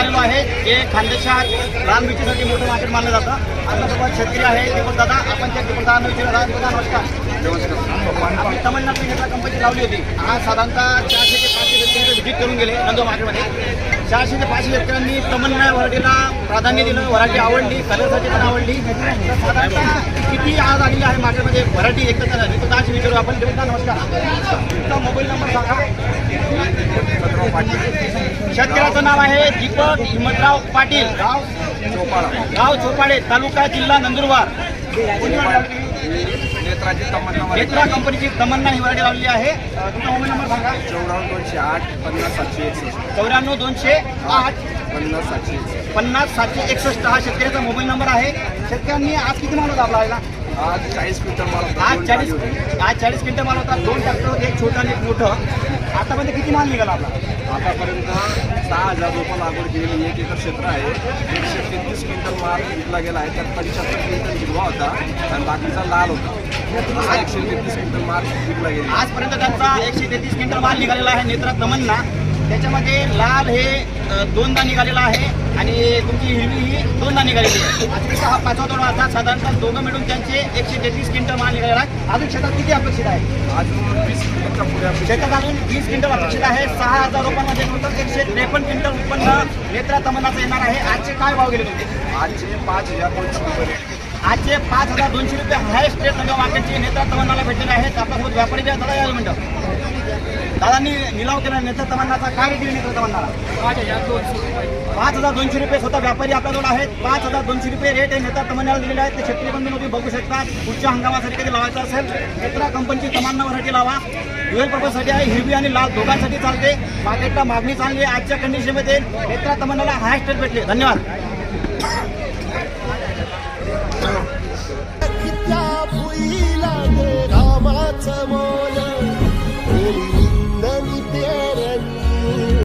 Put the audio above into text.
आलेलो आहे जे खानदेशात रान मिरचीसाठी मोठं मार्केट मानलं जातं. आपल्यासोबत शेतकरी आहे दीपक दादा. आपण त्या दीपक दादा विचारला. नमस्कार. आपली तमन्ना नेत्रा कंपनी लावली होती. आज साधारणतः 400 ते 500 शेतकरी व्हिजिट करून गेले नंदो मार्केटमध्ये. 400 ते 500 शेतकऱ्यांनी तमन्ना व्हरायटीला प्राधान्य दिलं. व्हरायटी आवडली, कलरसाठी पण आवडली. तर साधारणतः किती आज आलेली आहे मार्केटमध्ये व्हरायटी एक तर दादाशी विचारू आपण. दीपक दादा नमस्कार. तुमचा मोबाईल नंबर सांगा. शेतकऱ्याचं नाव आहे दीपक हिमतराव पाटील. गाव चोपाडे, तालुका जिल्हा नंदुरबार. नेत्रा कंपनीची तमन्ना ही व्हरायटी लावलेली आहे. तुमचा मोबाईल नंबर सांगा. 94 208 50 761. 94 208 50 761 हा शेतकऱ्याचा मोबाईल नंबर आहे. शेतकऱ्यांनी आज किती माल होता आपला? आज 40 क्विंटल माल होता. आज 40 क्विंटल माल होता. 2 ट्रॅक्टर, एक छोटं आणि एक मोठं. आतापर्यंत किती माल निघाला आपला? आतापर्यंत 6000 रोपं लागवड केलेली. 1 एकर क्षेत्र आहे. 133 क्विंटल माल विकला गेला आहे. त्यात 75 क्विंटल हिरवा होता आणि बाकीचा लाल होता. 133 क्विंटल माल विकला गेला. आजपर्यंत त्यांचा 133 क्विंटल माल निघालेला आहे नेत्रा तमन्ना. त्याच्यामध्ये लाल हे 2दा निघालेला आहे आणि तुमची हिरवी ही 2दा निघालेली आहे. आता हा 5वा तोडा आता साधारणतः दोघं मिळून त्यांचे 133 क्विंटल माल निघालेला आहे. अजून शेतात किती अपेक्षित आहे? अजून 20 क्विंटलच्या पुढे अपेक्षित. शेतात अजून 20 क्विंटल अपेक्षित आहे. 6000 रुपयांमध्ये टोटल 153 क्विंटल उत्पन्न नेत्रा तमन्नाचं येणार आहे. आजचे काय भाव गेले तुमचे? आजचे 5200 रुपये. आजचे 5200 रुपये हायस्ट रेट नगर मार्केटची नेत्रा तमन्नाला भेटलेले आहेत. आपल्यासोबत व्यापारी जे दादा यायला म्हणतात. दादांनी निलाव केला नेत्रा तमन्नाचा. काय रेट दिली नेत्रा तमन्नाला? 5200 रुपये. स्वतः व्यापारी आपल्याजवळ आहेत. 5200 रुपये रेट आहे नेत्रा तमन्नाला दिलेले आहेत. ते शेतकरी बंधू तुम्ही बघू शकता. पुढच्या हंगामासाठी कधी लावायचं असेल नेत्रा कंपनीची तमन्ना व्हरायटी लावा. ड्युएल पर्पजसाठी आहे. हिरवी आणि लाल दोघांसाठी चालते. मार्केटला मागणी चांगली आहे. आजच्या कंडिशनमध्ये नेत्रा तमन्नाला हायस्ट रेट भेटले. धन्यवाद.